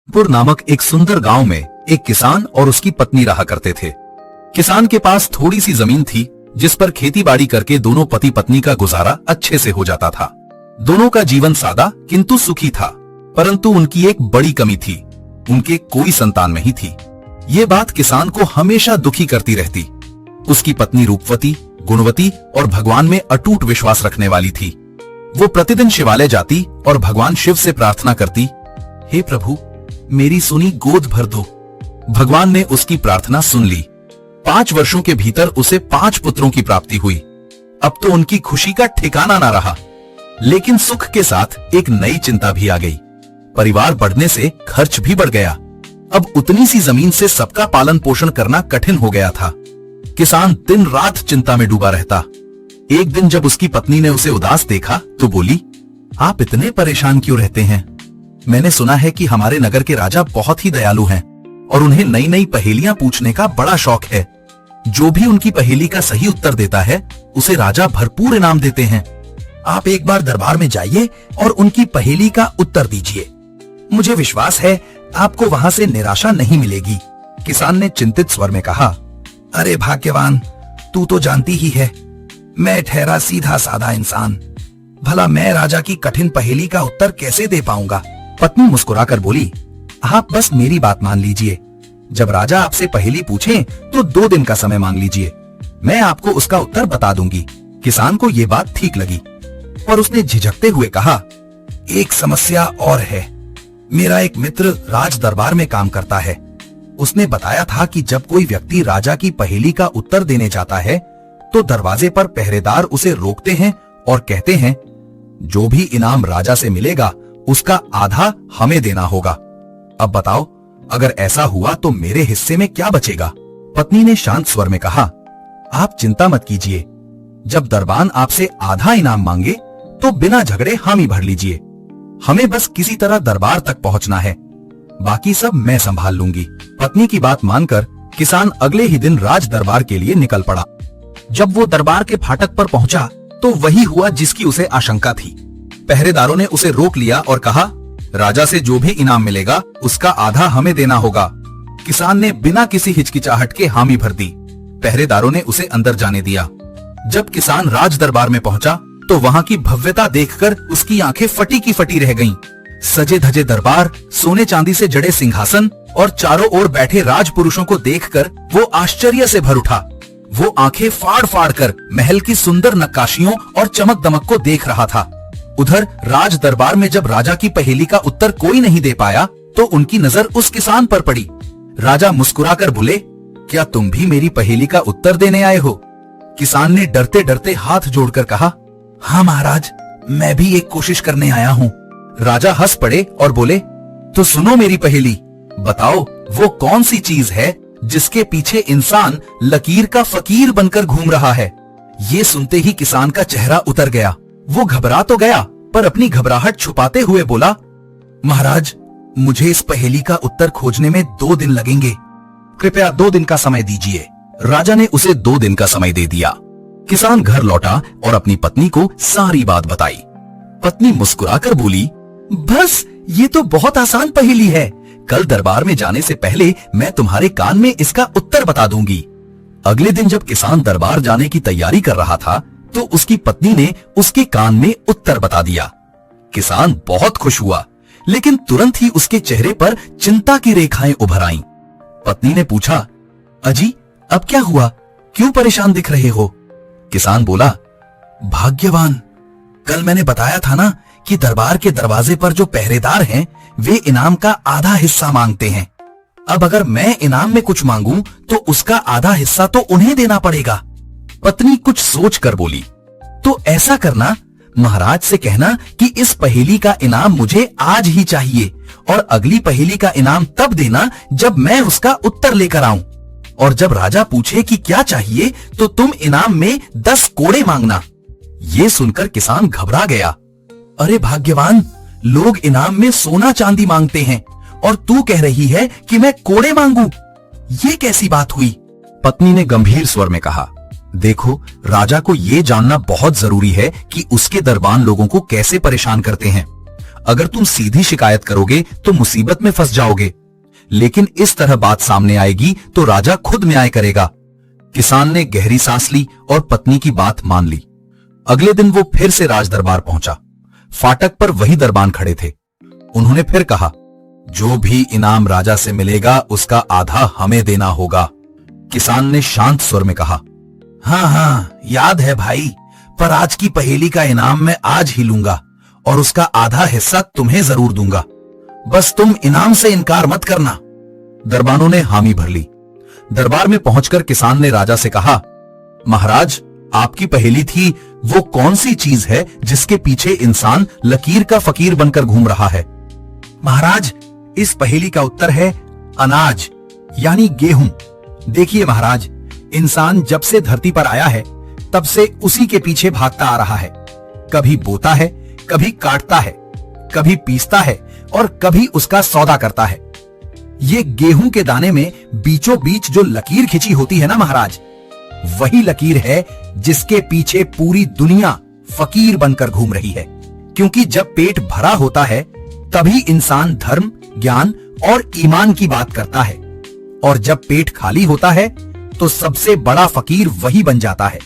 पुर नामक एक सुंदर गांव में एक किसान और उसकी पत्नी रहा करते थे। किसान के पास थोड़ी सी जमीन थी जिस पर खेती बाड़ी करके दोनों पति पत्नी का गुजारा अच्छे से हो जाता था। दोनों का जीवन सादा किंतु सुखी था, परंतु उनकी एक बड़ी कमी थी, उनके कोई संतान नहीं थी। ये बात किसान को हमेशा दुखी करती रहती। उसकी पत्नी रूपवती, गुणवती और भगवान में अटूट विश्वास रखने वाली थी। वो प्रतिदिन शिवालय जाती और भगवान शिव से प्रार्थना करती, हे प्रभु, मेरी सुनी गोद भर दो। भगवान ने उसकी प्रार्थना सुन ली। 5 वर्षों के भीतर उसे 5 पुत्रों की प्राप्ति हुई। अब तो उनकी खुशी का ठिकाना ना रहा। लेकिन सुख के साथ एक नई चिंता भी आ गई। परिवार बढ़ने से खर्च भी बढ़ गया। अब उतनी सी जमीन से सबका पालन पोषण करना कठिन हो गया था। किसान दिन रात चिंता में डूबा रहता। एक दिन जब उसकी पत्नी ने उसे उदास देखा तो बोली, आप इतने परेशान क्यों रहते हैं? मैंने सुना है कि हमारे नगर के राजा बहुत ही दयालु हैं और उन्हें नई नई पहेलियां पूछने का बड़ा शौक है। जो भी उनकी पहेली का सही उत्तर देता है उसे राजा भरपूर इनाम देते हैं। आप एक बार दरबार में जाइए और उनकी पहेली का उत्तर दीजिए। मुझे विश्वास है आपको वहां से निराशा नहीं मिलेगी। किसान ने चिंतित स्वर में कहा, अरे भाग्यवान, तू तो जानती ही है मैं ठहरा सीधा साधा इंसान, भला मैं राजा की कठिन पहेली का उत्तर कैसे दे पाऊंगा? पत्नी मुस्कुराकर बोली, आप बस मेरी बात मान लीजिए। जब राजा आपसे पहेली पूछें तो 2 दिन का समय मांग लीजिए, मैं आपको उसका उत्तर बता दूंगी। किसान को ये बात ठीक लगी और उसने झिझकते हुए कहा, एक समस्या और है। मेरा एक मित्र राज दरबार में काम करता है। उसने बताया था कि जब कोई व्यक्ति राजा की पहेली का उत्तर देने जाता है तो दरवाजे पर पहरेदार उसे रोकते हैं और कहते हैं, जो भी इनाम राजा से मिलेगा उसका आधा हमें देना होगा। अब बताओ, अगर ऐसा हुआ तो मेरे हिस्से में क्या बचेगा? पत्नी ने शांत स्वर में कहा, आप चिंता मत कीजिए। जब दरबान आपसे आधा इनाम मांगे तो बिना झगड़े हामी भर लीजिए। हमें बस किसी तरह दरबार तक पहुंचना है, बाकी सब मैं संभाल लूंगी। पत्नी की बात मानकर किसान अगले ही दिन राज दरबार के लिए निकल पड़ा। जब वो दरबार के फाटक पर पहुंचा तो वही हुआ जिसकी उसे आशंका थी। पहरेदारों ने उसे रोक लिया और कहा, राजा से जो भी इनाम मिलेगा उसका आधा हमें देना होगा। किसान ने बिना किसी हिचकिचाहट के हामी भर दी। पहरेदारों ने उसे अंदर जाने दिया। जब किसान राज दरबार में पहुंचा तो वहां की भव्यता देखकर उसकी आंखें फटी की फटी रह गईं। सजे धजे दरबार, सोने चांदी से जड़े सिंहासन और चारों ओर बैठे राजपुरुषों को देखकर वो आश्चर्य से भर उठा। वो आंखें फाड़ फाड़ कर महल की सुंदर नक्काशियों और चमक दमक को देख रहा था। उधर राज दरबार में जब राजा की पहेली का उत्तर कोई नहीं दे पाया तो उनकी नजर उस किसान पर पड़ी। राजा मुस्कुराकर बोले, क्या तुम भी मेरी पहेली का उत्तर देने आए हो? किसान ने डरते डरते हाथ जोड़कर कहा, हाँ महाराज, मैं भी एक कोशिश करने आया हूँ। राजा हंस पड़े और बोले, तो सुनो मेरी पहेली। बताओ वो कौन सी चीज है जिसके पीछे इंसान लकीर का फकीर बनकर घूम रहा है? ये सुनते ही किसान का चेहरा उतर गया। वो घबरा तो गया पर अपनी घबराहट छुपाते हुए बोला, महाराज, मुझे इस पहेली का उत्तर खोजने में 2 दिन लगेंगे। कृपया 2 दिन का समय दीजिए। राजा ने उसे 2 दिन का समय दे दिया। किसान घर लौटा और अपनी पत्नी को सारी बात बताई। पत्नी मुस्कुराकर बोली, बस ये तो बहुत आसान पहेली है। कल दरबार में जाने से पहले मैं तुम्हारे कान में इसका उत्तर बता दूंगी। अगले दिन जब किसान दरबार जाने की तैयारी कर रहा था तो उसकी पत्नी ने उसके कान में उत्तर बता दिया। किसान बहुत खुश हुआ, लेकिन तुरंत ही उसके चेहरे पर चिंता की रेखाएं उभर आईं। पत्नी ने पूछा, अजी, अब क्या हुआ? क्यों परेशान दिख रहे हो? किसान बोला, भाग्यवान, कल मैंने बताया था ना कि दरबार के दरवाजे पर जो पहरेदार हैं वे इनाम का आधा हिस्सा मांगते हैं। अब अगर मैं इनाम में कुछ मांगूं तो उसका आधा हिस्सा तो उन्हें देना पड़ेगा। पत्नी कुछ सोच कर बोली, तो ऐसा करना, महाराज से कहना कि इस पहेली का इनाम मुझे आज ही चाहिए और अगली पहेली का इनाम तब देना जब मैं उसका उत्तर लेकर आऊं। और जब राजा पूछे कि क्या चाहिए तो तुम इनाम में 10 कोड़े मांगना। ये सुनकर किसान घबरा गया। अरे भाग्यवान, लोग इनाम में सोना चांदी मांगते हैं और तू कह रही है कि मैं कोड़े मांगू? ये कैसी बात हुई? पत्नी ने गंभीर स्वर में कहा, देखो, राजा को ये जानना बहुत जरूरी है कि उसके दरबान लोगों को कैसे परेशान करते हैं। अगर तुम सीधी शिकायत करोगे तो मुसीबत में फंस जाओगे, लेकिन इस तरह बात सामने आएगी तो राजा खुद न्याय करेगा। किसान ने गहरी सांस ली और पत्नी की बात मान ली। अगले दिन वो फिर से राज दरबार पहुंचा। फाटक पर वही दरबान खड़े थे। उन्होंने फिर कहा, जो भी इनाम राजा से मिलेगा उसका आधा हमें देना होगा। किसान ने शांत स्वर में कहा, हाँ, याद है भाई, पर आज की पहेली का इनाम मैं आज ही लूंगा और उसका आधा हिस्सा तुम्हें जरूर दूंगा। बस तुम इनाम से इनकार मत करना। दरबानों ने हामी भर ली। दरबार में पहुंचकर किसान ने राजा से कहा, महाराज, आपकी पहेली थी वो कौन सी चीज है जिसके पीछे इंसान लकीर का फकीर बनकर घूम रहा है? महाराज, इस पहेली का उत्तर है अनाज, यानी गेहूं। देखिए महाराज, इंसान जब से धरती पर आया है तब से उसी के पीछे भागता आ रहा है। कभी बोता है, कभी काटता है, कभी पीसता है और कभी उसका सौदा करता है। ये गेहूं के दाने में बीचों बीच जो लकीर खिंची होती है ना महाराज, वही लकीर है जिसके पीछे पूरी दुनिया फकीर बनकर घूम रही है। क्योंकि जब पेट भरा होता है तभी इंसान धर्म, ज्ञान और ईमान की बात करता है, और जब पेट खाली होता है तो सबसे बड़ा फकीर वही बन जाता है।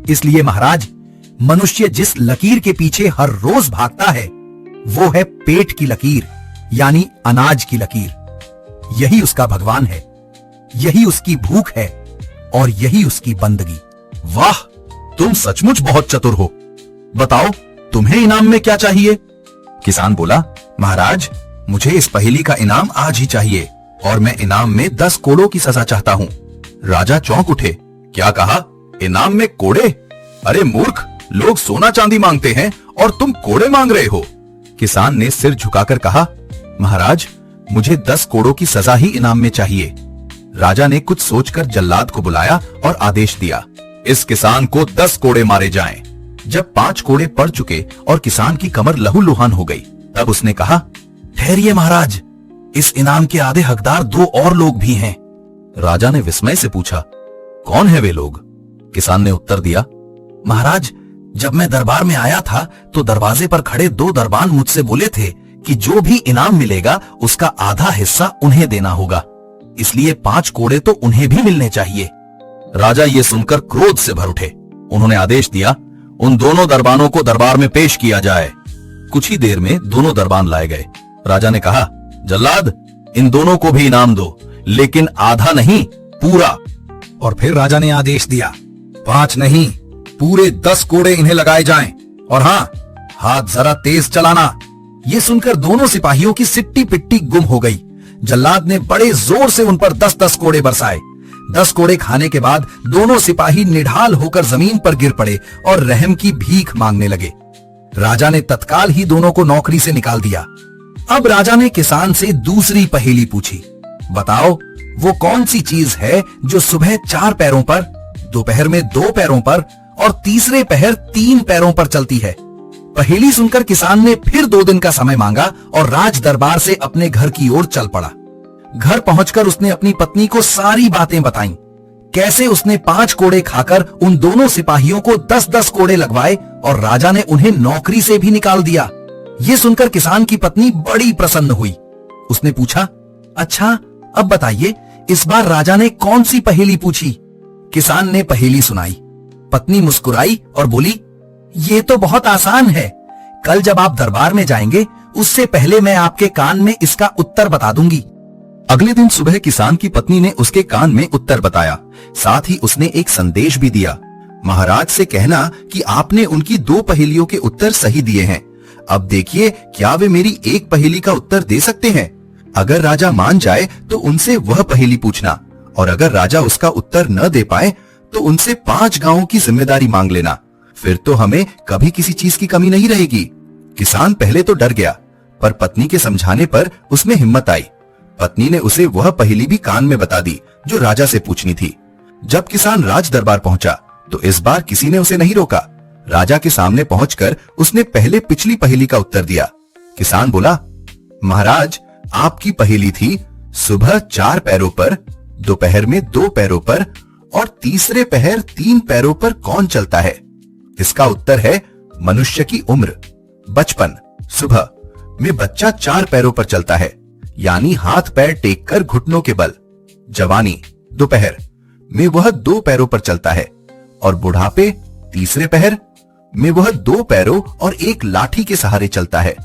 इसलिए महाराज, मनुष्य जिस लकीर के पीछे हर रोज भागता है वो है पेट की लकीर, यानी अनाज की लकीर। यही उसका भगवान है, यही उसकी भूख है और यही उसकी बंदगी। वाह, तुम सचमुच बहुत चतुर हो। बताओ, तुम्हें इनाम में क्या चाहिए? किसान बोला, महाराज, मुझे इस पहेली का इनाम आज ही चाहिए और मैं इनाम में 10 कोड़ों की सजा चाहता हूँ। राजा चौंक उठे। क्या कहा? इनाम में कोड़े? अरे मूर्ख, लोग सोना चांदी मांगते हैं और तुम कोड़े मांग रहे हो। किसान ने सिर झुकाकर कहा, महाराज, मुझे 10 कोड़ों की सजा ही इनाम में चाहिए। राजा ने कुछ सोचकर जल्लाद को बुलाया और आदेश दिया, इस किसान को 10 कोड़े मारे जाएं। जब 5 कोड़े पड़ चुके और किसान की कमर लहूलुहान हो गई, तब उसने कहा, ठहरिए महाराज, इस इनाम के आधे हकदार 2 और लोग भी हैं। राजा ने विस्मय से पूछा, कौन है वे लोग? किसान ने उत्तर दिया, महाराज, जब मैं दरबार में आया था तो दरवाजे पर खड़े 2 दरबान मुझसे बोले थे कि जो भी इनाम मिलेगा उसका आधा हिस्सा उन्हें देना होगा, इसलिए 5 कोड़े तो उन्हें भी मिलने चाहिए। राजा ये सुनकर क्रोध से भर उठे। उन्होंने आदेश दिया, उन दोनों दरबानों को दरबार में पेश किया जाए। कुछ ही देर में दोनों दरबान लाए गए। राजा ने कहा, जल्लाद, इन दोनों को भी इनाम दो, लेकिन आधा नहीं, पूरा। और फिर राजा ने आदेश दिया, 5 नहीं, पूरे 10 कोड़े इन्हें लगाए जाएं। और हाँ, हाथ जरा तेज चलाना। ये सुनकर दोनों सिपाहियों की सिट्टी पिट्टी गुम हो गई। जल्लाद ने बड़े जोर से उन पर 10-10 कोड़े बरसाए। 10 कोड़े खाने के बाद दोनों सिपाही निढाल होकर जमीन पर गिर पड़े और रहम की भीख मांगने लगे। राजा ने तत्काल ही दोनों को नौकरी से निकाल दिया। अब राजा ने किसान से दूसरी पहेली पूछी, बताओ, वो कौन सी चीज है जो सुबह 4 पैरों पर, दोपहर में 2 पैरों पर और तीसरे पहर 3 पैरों पर चलती है? पहेली सुनकर किसान ने फिर 2 दिन का समय मांगा और राज दरबार से अपने घर की ओर चल पड़ा। घर पहुंचकर उसने अपनी पत्नी को सारी बातें बताईं। कैसे उसने 5 कोड़े खाकर उन दोनों सिपाहियों को 10-10 कोड़े लगवाए और राजा ने उन्हें नौकरी से भी निकाल दिया। ये सुनकर किसान की पत्नी बड़ी प्रसन्न हुई। उसने पूछा, अच्छा, अब बताइए, इस बार राजा ने कौन सी पहेली पूछी? किसान ने पहेली सुनाई। पत्नी मुस्कुराई और बोली, ये तो बहुत आसान है। कल जब आप दरबार में जाएंगे उससे पहले मैं आपके कान में इसका उत्तर बता दूंगी। अगले दिन सुबह किसान की पत्नी ने उसके कान में उत्तर बताया। साथ ही उसने एक संदेश भी दिया, महाराज से कहना कि आपने उनकी 2 पहेलियों के उत्तर सही दिए हैं। अब देखिए, क्या वे मेरी एक पहेली का उत्तर दे सकते हैं? अगर राजा मान जाए तो उनसे वह पहेली पूछना, और अगर राजा उसका उत्तर न दे पाए तो उनसे 5 गांवों की जिम्मेदारी मांग लेना। फिर तो हमें कभी किसी चीज की कमी नहीं रहेगी। किसान पहले तो डर गया, पर पत्नी के समझाने पर उसमें हिम्मत आई। पत्नी ने उसे वह पहेली भी कान में बता दी जो राजा से पूछनी थी। जब किसान राज दरबार पहुंचा तो इस बार किसी ने उसे नहीं रोका। राजा के सामने पहुंचकर उसने पहले पिछली पहेली का उत्तर दिया। किसान बोला, महाराज, आपकी पहेली थी, सुबह 4 पैरों पर, दोपहर में 2 पैरों पर और तीसरे पहर 3 पैरों पर कौन चलता है? इसका उत्तर है मनुष्य की उम्र, बचपन, सुबह। में बच्चा 4 पैरों पर चलता है, यानी हाथ पैर टेक कर घुटनों के बल। जवानी दोपहर में वह 2 पैरों पर चलता है और बुढ़ापे तीसरे पहर में वह 2 पैरों और एक लाठी के सहारे चलता है,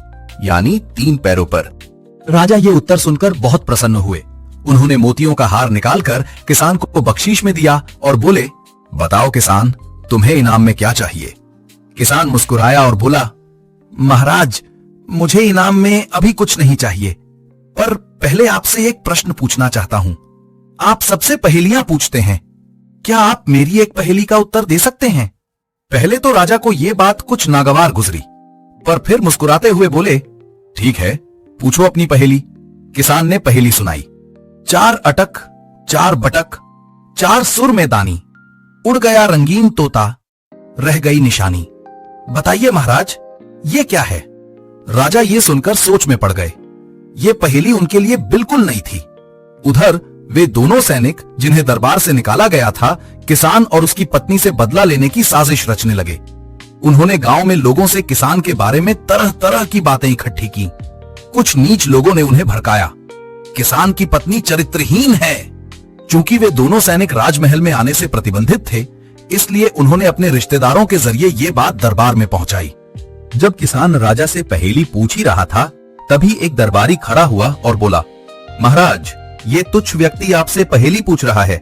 यानी 3 पैरों पर। राजा ये उत्तर सुनकर बहुत प्रसन्न हुए। उन्होंने मोतियों का हार निकालकर किसान को बख्शीश में दिया और बोले, बताओ किसान, तुम्हें इनाम में क्या चाहिए? किसान मुस्कुराया और बोला, महाराज, मुझे इनाम में अभी कुछ नहीं चाहिए, पर पहले आपसे एक प्रश्न पूछना चाहता हूं। आप सबसे पहेलियां पूछते हैं, क्या आप मेरी एक पहेली का उत्तर दे सकते हैं? पहले तो राजा को यह बात कुछ नागवार गुजरी, पर फिर मुस्कुराते हुए बोले, ठीक है, पूछो अपनी पहेली। किसान ने पहेली सुनाई। 4 अटक 4 बटक 4 सुर में दानी, उड़ गया रंगीन तोता, रह गई निशानी। बताइए महाराज, ये क्या है? राजा ये सुनकर सोच में पड़ गए। ये पहेली उनके लिए बिल्कुल नहीं थी। उधर वे दोनों सैनिक जिन्हें दरबार से निकाला गया था, किसान और उसकी पत्नी से बदला लेने की साजिश रचने लगे। उन्होंने गांव में लोगों से किसान के बारे में तरह तरह की बातें इकट्ठी की। कुछ नीच लोगों ने उन्हें भड़काया। किसान की पत्नी चरित्रहीन है। चूंकि वे दोनों सैनिक राजमहल में आने से प्रतिबंधित थे, इसलिए उन्होंने अपने रिश्तेदारों के जरिए ये बात दरबार में पहुंचाई। जब किसान राजा से पहेली पूछ ही रहा था, तभी एक दरबारी खड़ा हुआ और बोला, महाराज, ये तुच्छ व्यक्ति आपसे पहेली पूछ रहा है।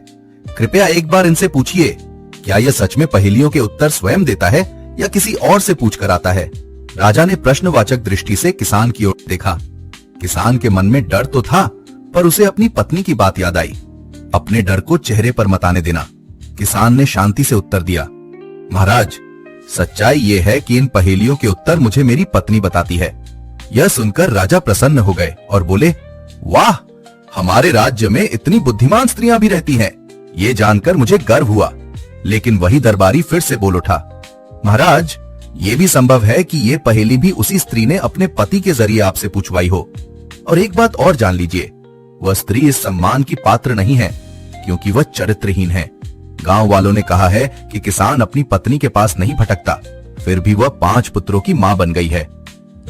कृपया एक बार इनसे पूछिए, क्या यह सच में पहेलियों के उत्तर स्वयं देता है या किसी और से पूछ कर आता है? राजा ने प्रश्नवाचक दृष्टि से किसान की ओर देखा। किसान के मन में डर तो था, पर उसे अपनी पत्नी की बात याद आई। अपने डर को चेहरे पर मत आने देना। किसान ने शांति से उत्तर दिया, महाराज, सच्चाई ये है कि इन पहेलियों के उत्तर मुझे मेरी पत्नी बताती है। यह सुनकर राजा प्रसन्न हो गए और बोले, वाह, हमारे राज्य में इतनी बुद्धिमान स्त्रियां भी रहती हैं। ये जानकर मुझे गर्व हुआ। लेकिन वही दरबारी फिर से बोल उठा, महाराज, ये भी संभव है कि ये पहेली भी उसी स्त्री ने अपने पति के जरिए आपसे पूछवाई हो। और एक बात और जान लीजिए, वह स्त्री इस सम्मान की पात्र नहीं है, क्योंकि वह चरित्रहीन है। गांव वालों ने कहा है कि किसान अपनी पत्नी के पास नहीं भटकता, फिर भी वह 5 पुत्रों की मां बन गई है।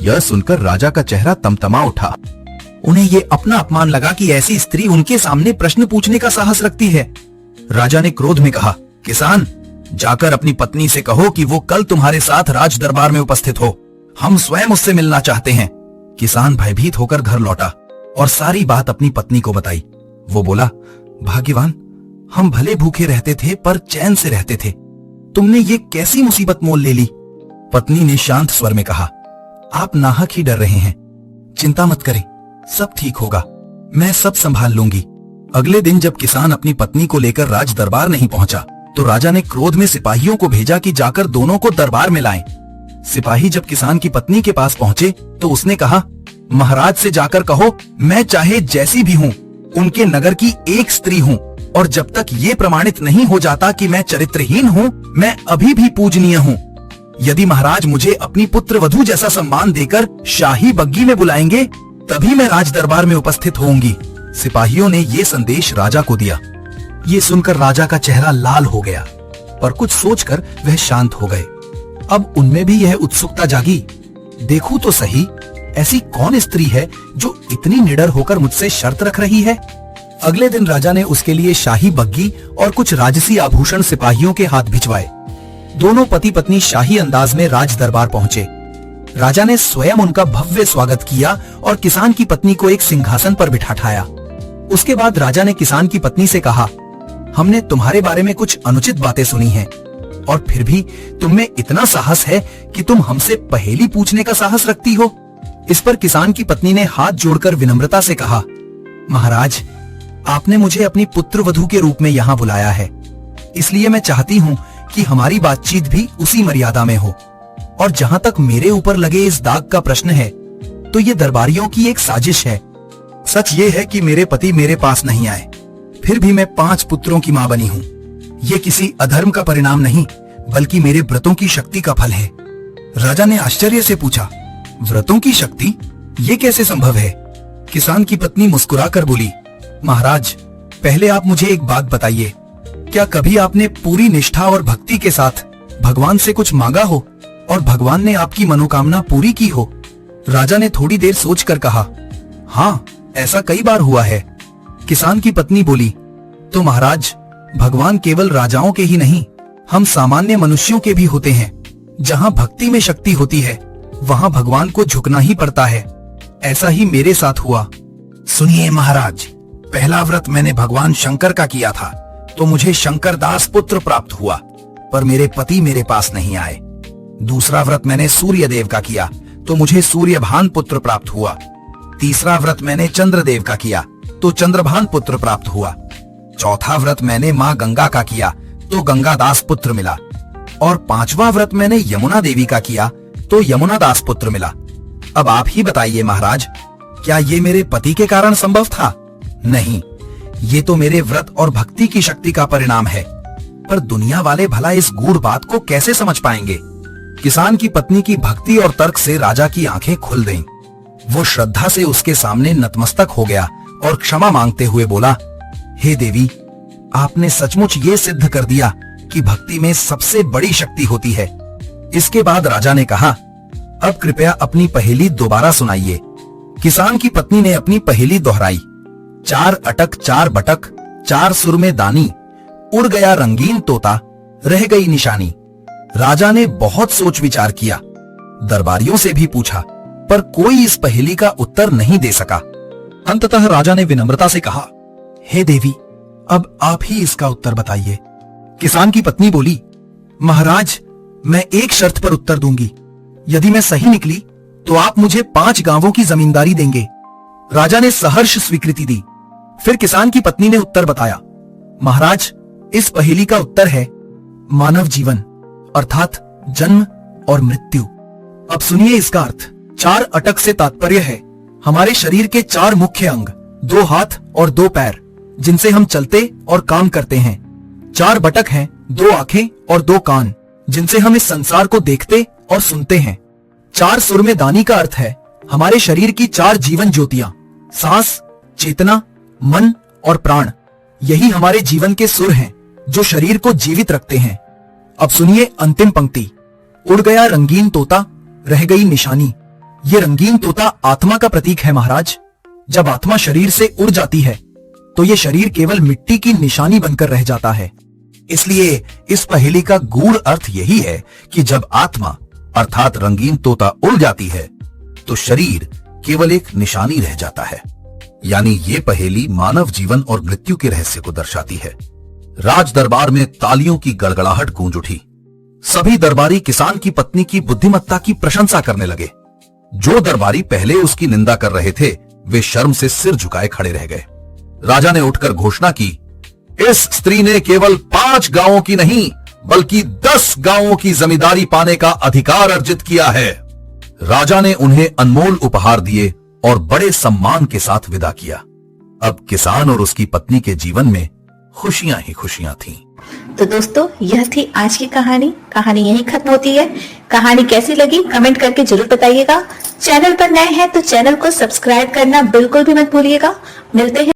यह सुनकर राजा का चेहरा तमतमा उठा। उन्हें ये अपना अपमान लगा कि ऐसी स्त्री उनके सामने प्रश्न पूछने का साहस रखती है। राजा ने क्रोध में कहा, किसान, जाकर अपनी पत्नी से कहो कि वो कल तुम्हारे साथ राज दरबार में उपस्थित हो। हम स्वयं उससे मिलना चाहते हैं। किसान भयभीत होकर घर लौटा और सारी बात अपनी पत्नी को बताई। वो बोला, भाग्यवान, हम भले भूखे रहते थे पर चैन से रहते थे। तुमने ये कैसी मुसीबत मोल ले ली? पत्नी ने शांत स्वर में कहा, आप नाहक ही डर रहे हैं। चिंता मत करें, सब ठीक होगा। मैं सब संभाल लूंगी। अगले दिन जब किसान अपनी पत्नी को लेकर राज दरबार नहीं पहुंचा, तो राजा ने क्रोध में सिपाहियों को भेजा कि जाकर दोनों को दरबार में लाएं। सिपाही जब किसान की पत्नी के पास पहुंचे तो उसने कहा, महाराज से जाकर कहो, मैं चाहे जैसी भी हूँ, उनके नगर की एक स्त्री हूँ, और जब तक ये प्रमाणित नहीं हो जाता कि मैं चरित्रहीन हूँ, मैं अभी भी पूजनीय हूँ। यदि महाराज मुझे अपनी पुत्र वधू जैसा सम्मान देकर शाही बग्गी में बुलाएंगे, तभी मैं राज दरबार में उपस्थित होंगी। सिपाहियों ने ये संदेश राजा को दिया। ये सुनकर राजा का चेहरा लाल हो गया, पर कुछ सोचकर वह शांत हो गए। अब उनमें भी यह उत्सुकता जागी, देखूं तो सही, ऐसी कौन स्त्री है जो इतनी निडर होकर मुझसे शर्त रख रही है। अगले दिन राजा ने उसके लिए शाही बग्गी और कुछ राजसी आभूषण सिपाहियों के हाथ भिजवाए। दोनों पति पत्नी शाही अंदाज में राज दरबार पहुंचे। राजा ने स्वयं उनका भव्य स्वागत किया और किसान की पत्नी को एक सिंहासन पर बिठाया। उसके बाद राजा ने किसान की पत्नी से कहा, हमने तुम्हारे बारे में कुछ अनुचित बातें सुनी हैं, और फिर भी तुम में इतना साहस है कि तुम हमसे पहेली पूछने का साहस रखती हो। इस पर किसान की पत्नी ने हाथ जोड़कर विनम्रता से कहा, महाराज, आपने मुझे अपनी पुत्र वधू के रूप में यहाँ बुलाया है, इसलिए मैं चाहती हूँ कि हमारी बातचीत भी उसी मर्यादा में हो। और जहाँ तक मेरे ऊपर लगे इस दाग का प्रश्न है, तो ये दरबारियों की एक साजिश है। सच ये है कि मेरे पति मेरे पास नहीं आए, फिर भी मैं 5 पुत्रों की मां बनी हूँ। ये किसी अधर्म का परिणाम नहीं, बल्कि मेरे व्रतों की शक्ति का फल है। राजा ने आश्चर्य से पूछा, व्रतों की शक्ति? ये कैसे संभव है? किसान की पत्नी मुस्कुराकर बोली, महाराज, पहले आप मुझे एक बात बताइए, क्या कभी आपने पूरी निष्ठा और भक्ति के साथ भगवान से कुछ मांगा हो और भगवान ने आपकी मनोकामना पूरी की हो? राजा ने थोड़ी देर सोचकर कहा, हाँ, ऐसा कई बार हुआ है। किसान की पत्नी बोली, तो महाराज, भगवान केवल राजाओं के ही नहीं, हम सामान्य मनुष्यों के भी होते हैं। जहाँ भक्ति में शक्ति होती है, वहाँ भगवान को झुकना ही पड़ता है। ऐसा ही मेरे साथ हुआ। सुनिए महाराज, पहला व्रत मैंने भगवान शंकर का किया था, तो मुझे शंकर दास पुत्र प्राप्त हुआ, पर मेरे पति मेरे पास नहीं आए। दूसरा व्रत मैंने सूर्य देव का किया, तो मुझे सूर्यभान पुत्र प्राप्त हुआ। तीसरा व्रत मैंने चंद्रदेव का किया, तो चंद्रभान पुत्र प्राप्त हुआ। चौथा व्रत मैंने माँ गंगा का किया, तो गंगादास पुत्र मिला। और पांचवा व्रत मैंने यमुना देवी का किया, तो यमुना दास पुत्र मिला। अब आप ही बताइए महाराज, क्या ये मेरे पति के कारण संभव था? नहीं, ये तो मेरे व्रत और भक्ति की शक्ति का परिणाम है। पर दुनिया वाले भला इस गूढ़ बात को कैसे समझ पाएंगे? किसान की पत्नी की भक्ति और तर्क से राजा की आंखें खुल गईं। वो श्रद्धा से उसके सामने नतमस्तक हो गया और क्षमा मांगते हुए बोला, हे देवी, आपने सचमुच ये सिद्ध कर दिया कि भक्ति में सबसे बड़ी शक्ति होती है। इसके बाद राजा ने कहा, अब कृपया अपनी पहेली दोबारा सुनाइए। किसान की पत्नी ने अपनी पहेली दोहराई। 4 अटक 4 बटक, 4 सुर में दानी, उड़ गया रंगीन तोता, रह गई निशानी। राजा ने बहुत सोच विचार किया, दरबारियों से भी पूछा, पर कोई इस पहेली का उत्तर नहीं दे सका। अंततः राजा ने विनम्रता से कहा, हे देवी, अब आप ही इसका उत्तर बताइए। किसान की पत्नी बोली, महाराज, मैं एक शर्त पर उत्तर दूंगी। यदि मैं सही निकली तो आप मुझे 5 गांवों की जमींदारी देंगे। राजा ने सहर्ष स्वीकृति दी। फिर किसान की पत्नी ने उत्तर बताया, महाराज, इस पहेली का उत्तर है मानव जीवन, अर्थात जन्म और मृत्यु। अब सुनिए इसका अर्थ। 4 अटक से तात्पर्य है हमारे शरीर के 4 मुख्य अंग, 2 हाथ और 2 पैर, जिनसे हम चलते और काम करते हैं। 4 बटक हैं, 2 आंखें और 2 कान, जिनसे हम इस संसार को देखते और सुनते हैं। 4 सुर में दानी का अर्थ है हमारे शरीर की 4 जीवन ज्योतियां, सांस, चेतना, मन और प्राण। यही हमारे जीवन के सुर हैं जो शरीर को जीवित रखते हैं। अब सुनिए अंतिम पंक्ति। उड़ गया रंगीन तोता, रह गई निशानी। ये रंगीन तोता आत्मा का प्रतीक है महाराज। जब आत्मा शरीर से उड़ जाती है तो ये शरीर केवल मिट्टी की निशानी बनकर रह जाता है। इसलिए इस पहेली का गूढ़ अर्थ यही है कि जब आत्मा अर्थात रंगीन तोता उड़ जाती है तो शरीर केवल एक निशानी रह जाता है। यानी ये पहेली मानव जीवन और मृत्यु के रहस्य को दर्शाती है। राज दरबार में तालियों की गड़गड़ाहट गूंज उठी। सभी दरबारी किसान की पत्नी की बुद्धिमत्ता की प्रशंसा करने लगे। जो दरबारी पहले उसकी निंदा कर रहे थे, वे शर्म से सिर झुकाए खड़े रह गए। राजा ने उठकर घोषणा की, इस स्त्री ने केवल 5 गांवों की नहीं बल्कि 10 गांवों की जमींदारी पाने का अधिकार अर्जित किया है। राजा ने उन्हें अनमोल उपहार दिए और बड़े सम्मान के साथ विदा किया। अब किसान और उसकी पत्नी के जीवन में खुशियां ही खुशियां थीं। तो दोस्तों, यह थी आज की कहानी। कहानी यहीं खत्म होती है। कहानी कैसी लगी कमेंट करके जरूर बताइएगा। चैनल पर नए हैं तो चैनल को सब्सक्राइब करना बिल्कुल भी मत भूलिएगा। मिलते हैं